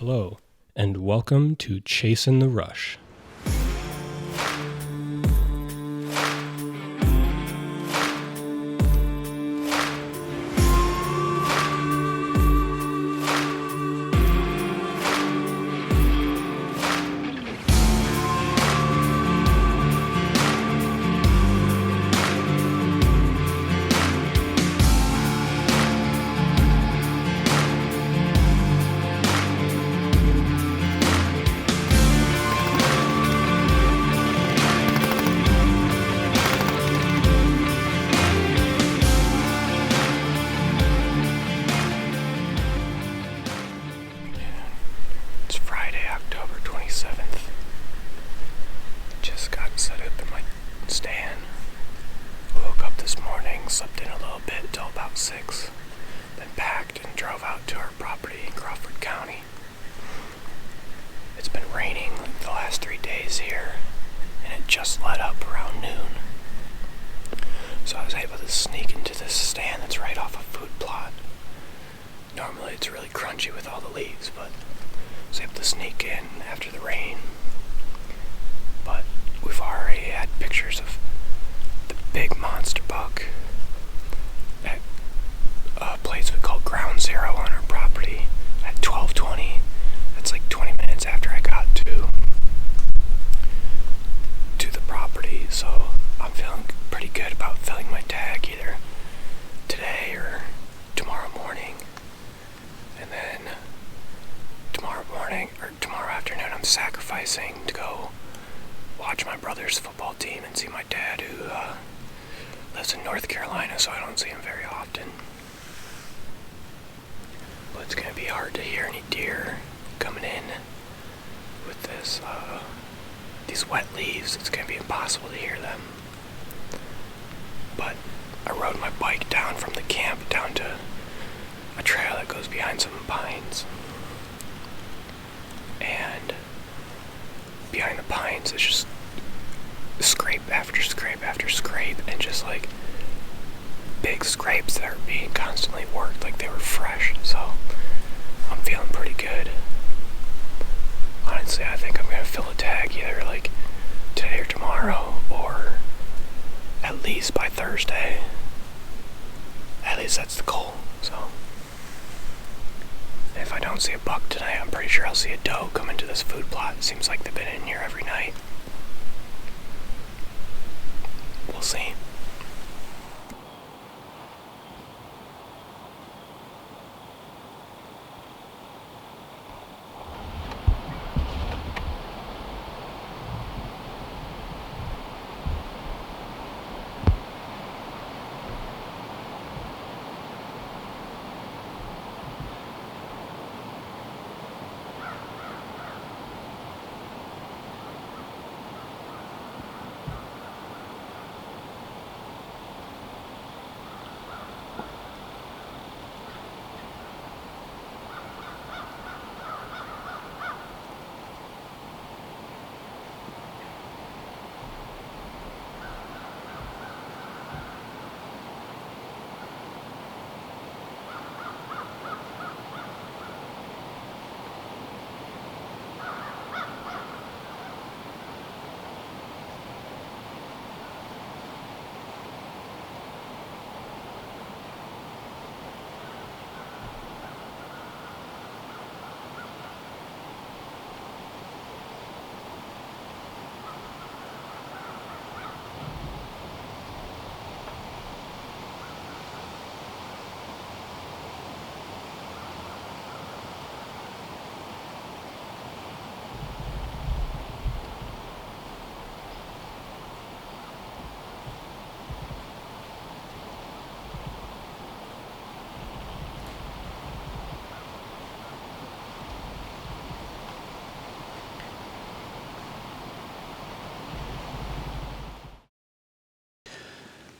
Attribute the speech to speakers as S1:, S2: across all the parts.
S1: Hello, and welcome to Chasin' the Rush.
S2: It's Friday, October 27th. Just got set up in my stand. Woke up this morning, slept in a little bit till about 6. Then packed and drove out to our property in Crawford County. It's been raining the last 3 days here, and it just let up around noon. So I was able to sneak into this stand that's right off a food plot. Normally it's really crunchy with all the leaves, but I was able to sneak in after the rain. But we've already had pictures of the big monster buck at a place we call Ground Zero on our property at 12:20. That's like 20 minutes after I got to the property, so I'm feeling pretty good about filling my tag either today or tomorrow morning. And then tomorrow afternoon I'm sacrificing to go watch my brother's football team and see my dad, who lives in North Carolina, so I don't see him very often. But it's going to be hard to hear any deer coming in with these wet leaves. It's going to be impossible to hear them. But I rode my bike down from the camp down to a trail that goes behind some pines. And behind the pines is just scrape after scrape after scrape, and just like big scrapes that are being constantly worked like they were fresh. So I'm feeling pretty good. Honestly, I think I'm gonna fill a tag either like today or tomorrow, or at least by Thursday. At least that's the goal. So if I don't see a buck tonight, I'm pretty sure I'll see a doe come into this food plot. It seems like they've been in here every night. We'll see.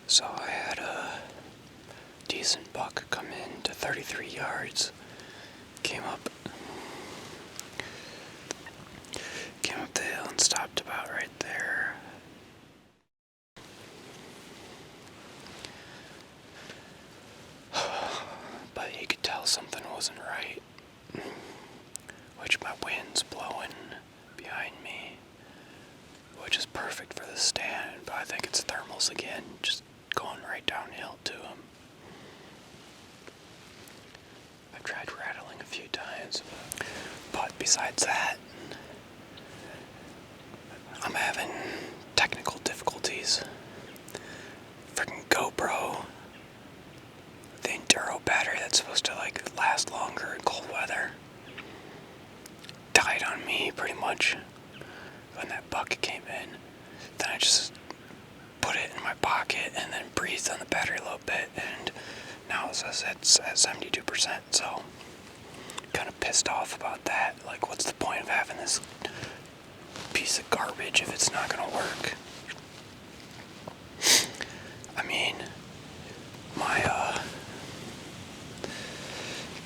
S2: So I had a decent buck come in to 33 yards. Came up the hill and stopped about right there. But you could tell something wasn't right, which animals again, just going right downhill to them. I've tried rattling a few times, but besides that, I'm having technical difficulties. Freaking GoPro, the Enduro battery that's supposed to last longer in cold weather, died on me pretty much when that bucket came in. Then I just put it in my pocket and then breathed on the battery a little bit, and now it says it's at 72%, so kind of pissed off about that. Like, what's the point of having this piece of garbage if it's not gonna work? I mean, my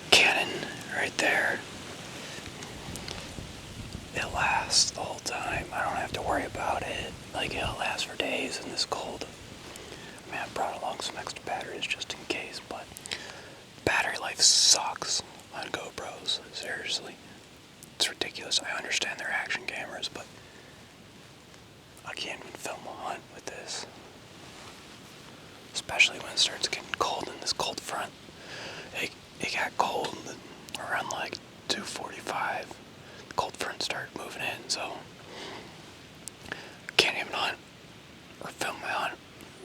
S2: Canon right there, it lasts the whole time. I don't have to worry about it. Like, it'll last for days in this cold. I mean, I brought along some extra batteries just in case, but battery life sucks on GoPros. Seriously. It's ridiculous. I understand they're action cameras, but I can't even film a hunt with this. Especially when it starts getting cold in this cold front. It got cold around 2:45. The cold front started moving in, so can't even hunt or film my hunt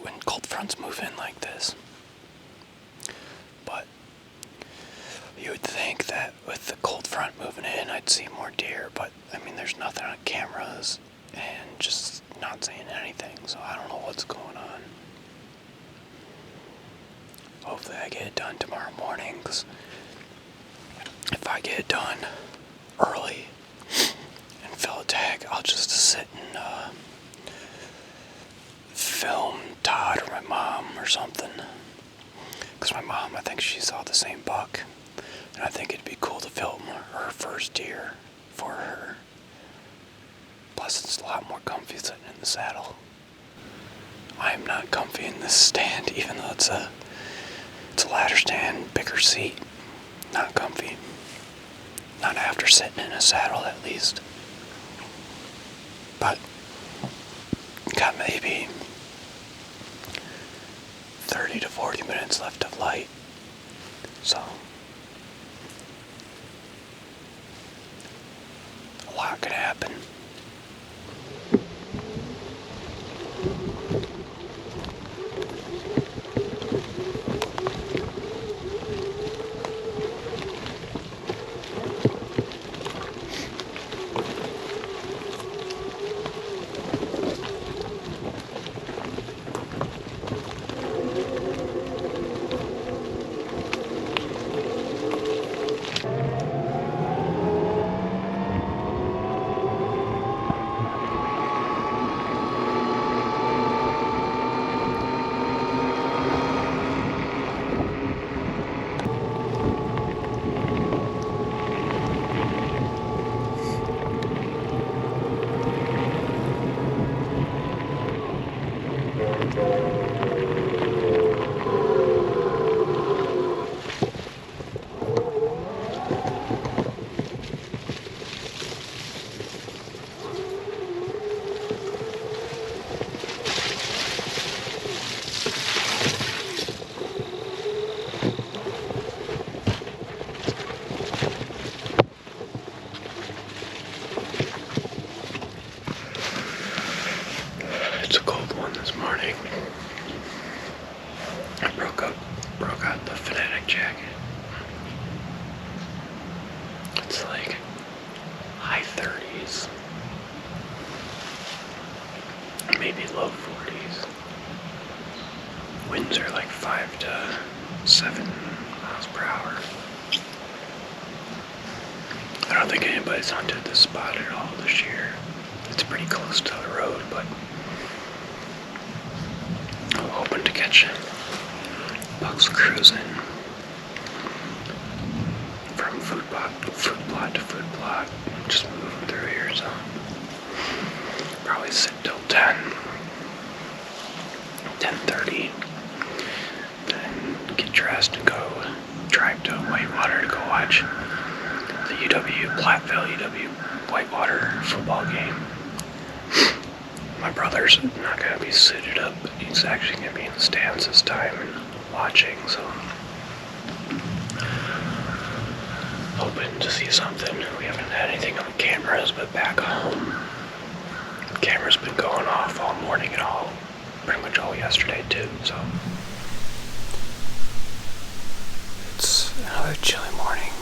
S2: when cold fronts move in like this. But you would think that with the cold front moving in, I'd see more deer, but I mean, there's nothing on cameras and just not seeing anything, so I don't know what's going on. Hopefully I get it done tomorrow morning, because if I get it done early and fill a tag, I'll just sit and film Todd or my mom or something. Because my mom, I think she saw the same buck, and I think it'd be cool to film her first deer for her. Plus, it's a lot more comfy sitting in the saddle. I am not comfy in this stand, even though it's a ladder stand, bigger seat. Not comfy. Not after sitting in a saddle, at least. But got maybe 30 to 40 minutes left of light. So a lot could happen. It's a cold one this morning. I broke out the Fanatic jacket. It's like high 30s, maybe low 40s. Winds are like 5 to 7 miles per hour. I don't think anybody's hunted this spot at all this year. It's pretty close to the road, but I'm hoping to catch bucks cruising from food plot to food plot, just moving through here, so probably sit till 10:30, then get dressed and go drive to Whitewater to go watch the Platteville UW Whitewater football game. My brother's not going to be suited up. He's actually going to be in the stands this time and watching, so hoping to see something. We haven't had anything on the cameras, but back home, the camera's been going off all morning and pretty much all yesterday too, so. It's another chilly morning.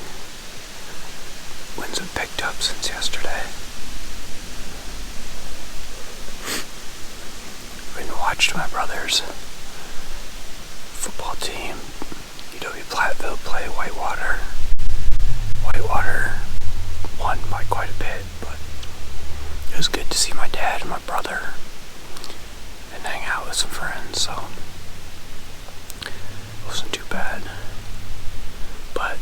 S2: Winds have picked up since yesterday. Watched my brother's football team, UW-Platteville, play Whitewater. Whitewater won by quite a bit, but it was good to see my dad and my brother and hang out with some friends, so it wasn't too bad. But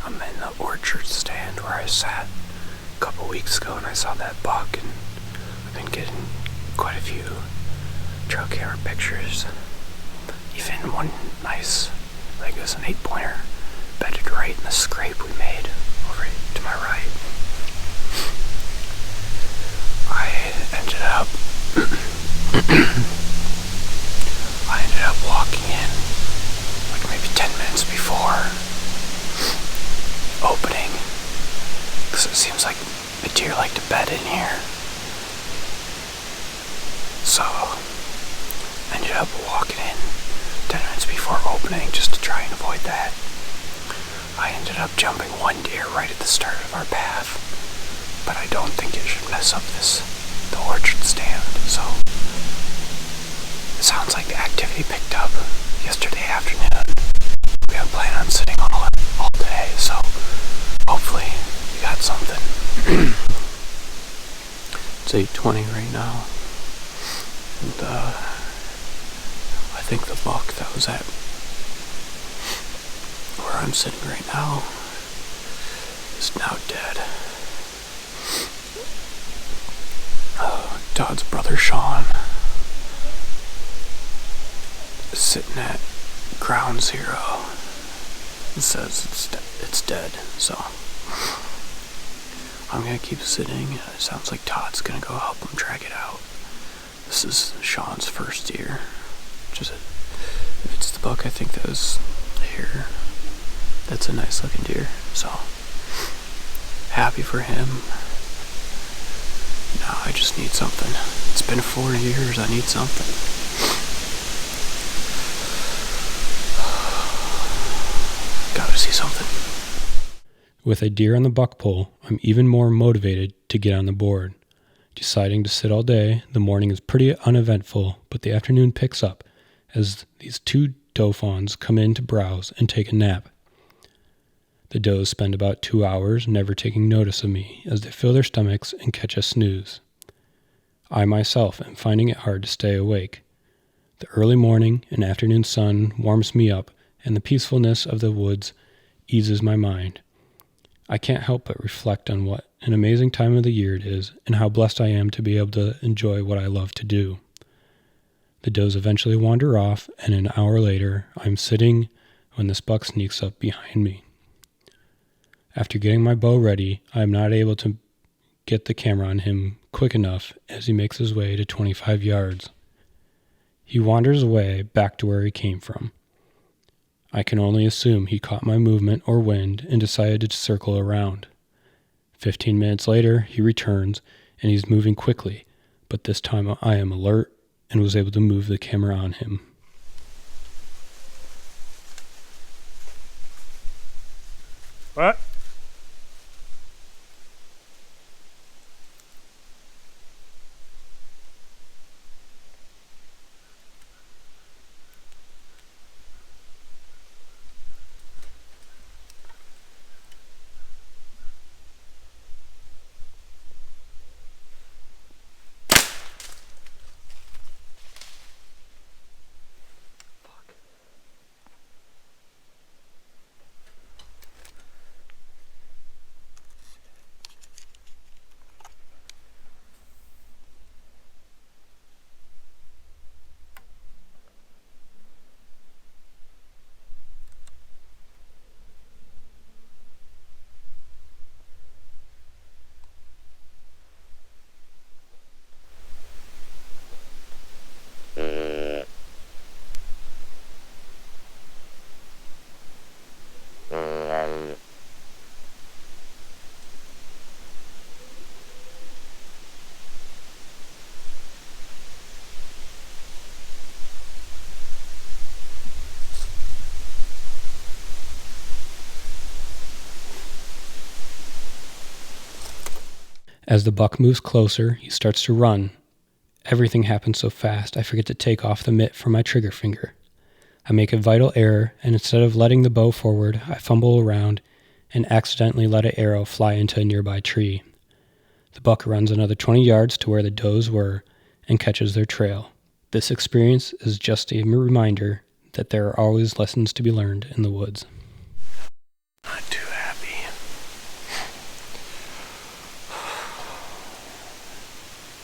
S2: I'm in the orchard stand where I sat a couple weeks ago and I saw that buck, and I've been getting quite a few trail camera pictures. Even one nice, I think it was an 8-pointer, bedded right in the scrape we made over to my right. I ended up walking in like maybe 10 minutes before opening, because it seems like the deer like to bed in here. So ended up walking in 10 minutes before opening just to try and avoid that. I ended up jumping one deer right at the start of our path, but I don't think it should mess up the orchard stand, so it sounds like the activity picked up yesterday afternoon. We have planned on sitting all day, so hopefully we got something. It's 8:20 right now, and I think the buck that was at where I'm sitting right now is now dead. Todd's brother Sean is sitting at ground zero and says it's dead, so I'm gonna keep sitting. It sounds like Todd's gonna go help him drag it out. This is Sean's first deer. If it's the buck I think that was here, that's a nice looking deer, so happy for him. Now I just need something. It's been 4 years, I need something. Gotta see something.
S1: With a deer on the buck pole, I'm even more motivated to get on the board. Deciding to sit all day, the morning is pretty uneventful, but the afternoon picks up as these 2 doe fawns come in to browse and take a nap. The does spend about 2 hours never taking notice of me as they fill their stomachs and catch a snooze. I myself am finding it hard to stay awake. The early morning and afternoon sun warms me up, and the peacefulness of the woods eases my mind. I can't help but reflect on what an amazing time of the year it is and how blessed I am to be able to enjoy what I love to do. The does eventually wander off, and an hour later, I'm sitting when this buck sneaks up behind me. After getting my bow ready, I am not able to get the camera on him quick enough as he makes his way to 25 yards. He wanders away back to where he came from. I can only assume he caught my movement or wind and decided to circle around. 15 minutes later, he returns, and he's moving quickly, but this time I am alert and was able to move the camera on him.
S3: What?
S1: As the buck moves closer, he starts to run. Everything happens so fast, I forget to take off the mitt from my trigger finger. I make a vital error, and instead of letting the bow forward, I fumble around and accidentally let an arrow fly into a nearby tree. The buck runs another 20 yards to where the does were and catches their trail. This experience is just a reminder that there are always lessons to be learned in the woods.
S2: Not too happy.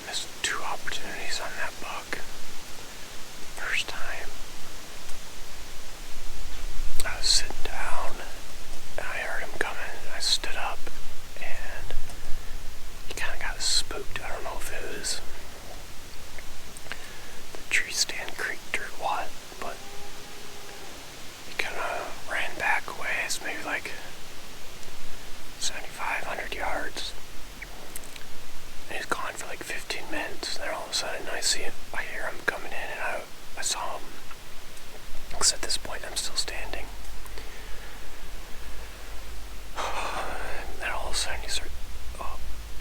S2: Missed 2 opportunities on that buck. First time, I was sitting down and I heard him coming and I stood up and he kind of got spooked. I don't know if it was the tree stand creaked or what, but he kind of ran back a ways, maybe like 7,500 yards. And he's gone for like 15 minutes. And then all of a sudden I hear him coming in, and I saw him. Because at this point I'm still standing. And then all of a sudden he starts,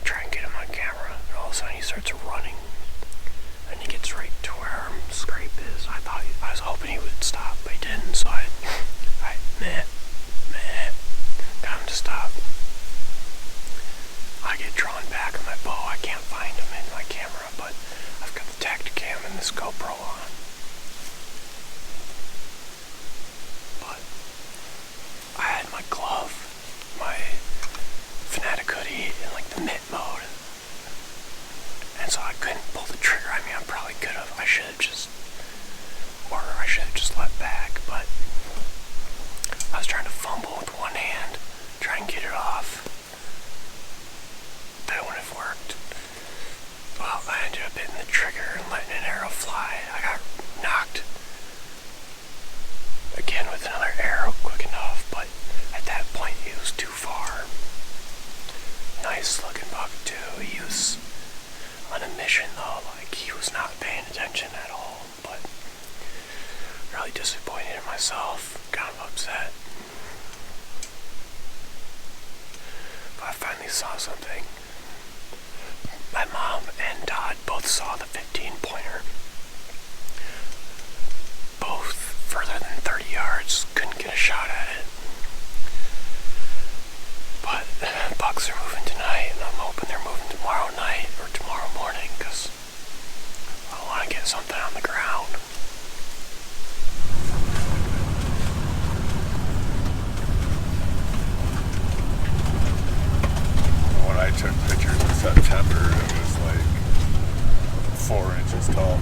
S2: try and get him on camera. And all of a sudden he starts running. And he gets right to where our scrape is. I was hoping he would stop, but he didn't. So I got him to stop. I get drawn back on my bow. I can't find him in my camera, but I've got the Tacticam and this GoPro on. But I had my glove, my Fanatic hoodie, in like the mitt mode. And so I couldn't pull the trigger. I mean, I probably could have. I should have just let back, but I was trying to fumble with one hand, try and get it off. That wouldn't have worked. Well, I ended up hitting the trigger and letting an arrow fly. I got knocked again with another arrow quick enough, but at that point he was too far. Nice looking buck too. He was on a mission though, like he was not paying attention at all, but really disappointed in myself, kind of upset. But I finally saw something. My mom and Todd both saw the 15-pointer. Both further than 30 yards, couldn't get a shot at it. But bucks are moving tonight, and I'm hoping they're moving tomorrow night or tomorrow morning, because I want to get something on the ground.
S3: When I took pictures in September, it was like 4 inches tall.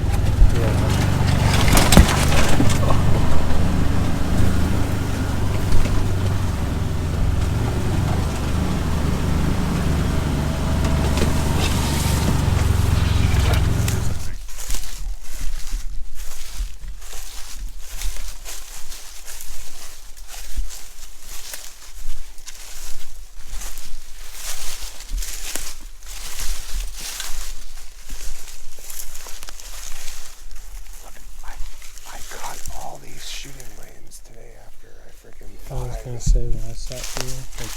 S4: I was gonna say when I sat here, like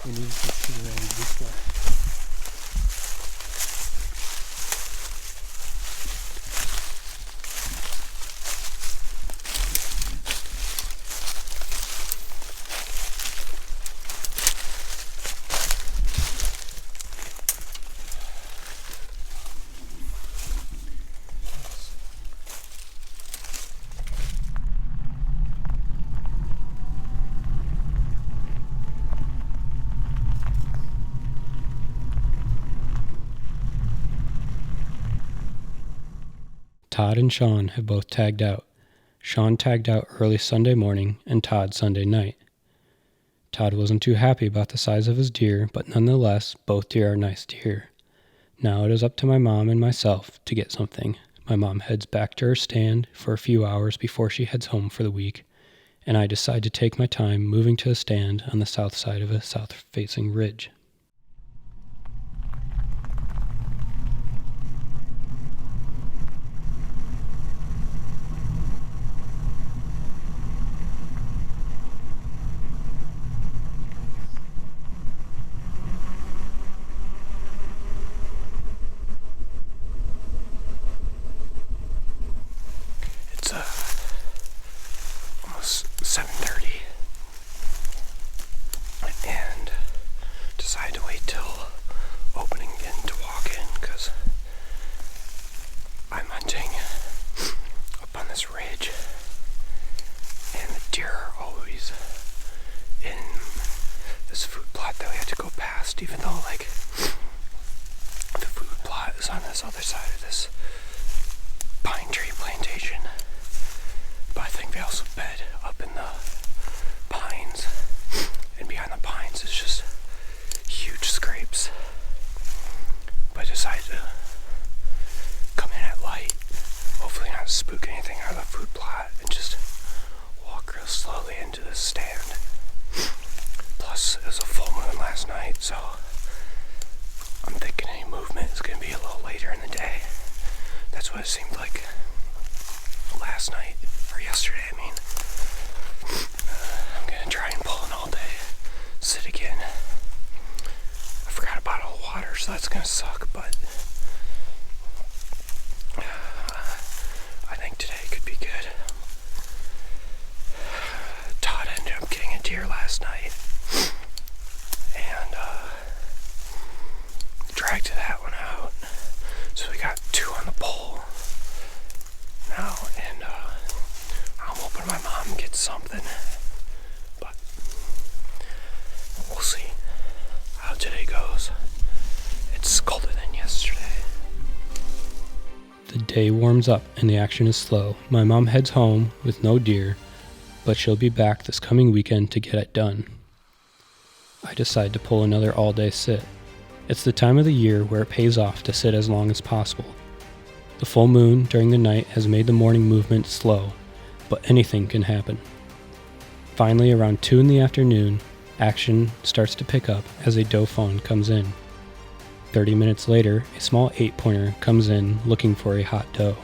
S4: we needed to shoot range this way.
S1: Todd and Sean have both tagged out. Sean tagged out early Sunday morning and Todd Sunday night. Todd wasn't too happy about the size of his deer, but nonetheless, both deer are nice deer. Now it is up to my mom and myself to get something. My mom heads back to her stand for a few hours before she heads home for the week, and I decide to take my time moving to a stand on the south side of a south-facing ridge.
S2: It's almost 7:30, and decided to wait till opening again to walk in, because I'm hunting up on this ridge, and the deer are always in this food plot that we had to go past, even though like the food plot is on this other side of this pine tree plantation. But I think they also bed up in the pines, and behind the pines is just huge scrapes. But I decided to come in at light, hopefully not spook anything out of the food plot, and just walk real slowly into this stand. Plus, it was a full moon last night, so I'm thinking any movement is going to be a little later in the day. That's what it seemed like last night, or yesterday, I mean. I'm going to try and pull an all day sit again. I forgot a bottle of water, so that's going to suck, but I think today could be good. Todd ended up getting a deer last night, and dragged that one out. So we got 2 on the pole now, and I'm hoping my mom gets something, but we'll see how today goes. It's colder than yesterday.
S1: The day warms up and the action is slow. My mom heads home with no deer, but she'll be back this coming weekend to get it done. I decide to pull another all-day sit. It's the time of the year where it pays off to sit as long as possible. The full moon during the night has made the morning movement slow, but anything can happen. Finally, around 2 in the afternoon, action starts to pick up as a doe fawn comes in. 30 minutes later, a small 8-pointer comes in looking for a hot doe.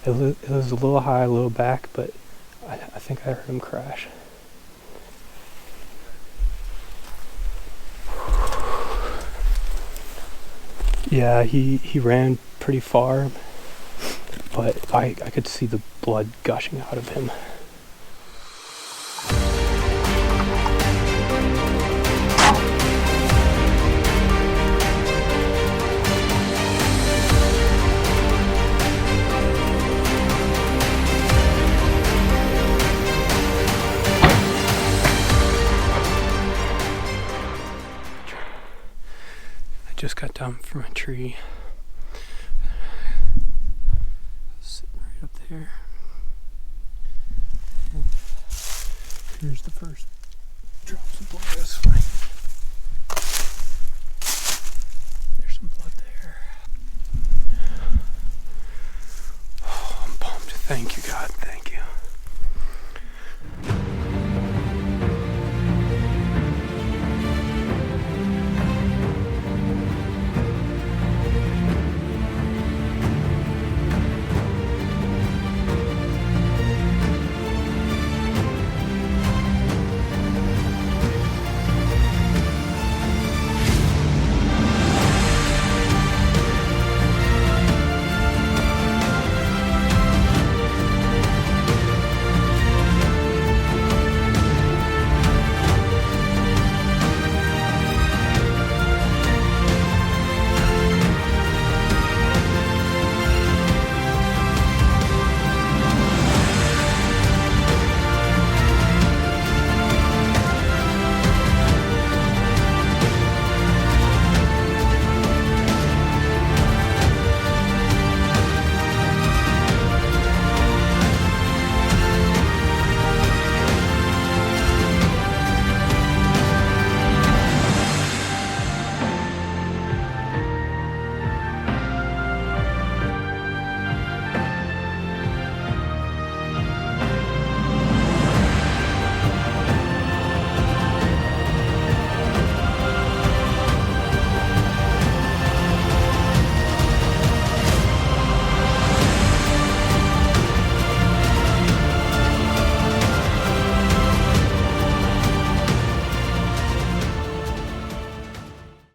S4: It was a little high, a little back, but I think I heard him crash. Yeah, he ran pretty far, but I could see the blood gushing out of him. Just got down from a tree. Sitting right up there. And here's the first drops of blood this way. There's some blood there. Oh, I'm pumped. Thank you, God.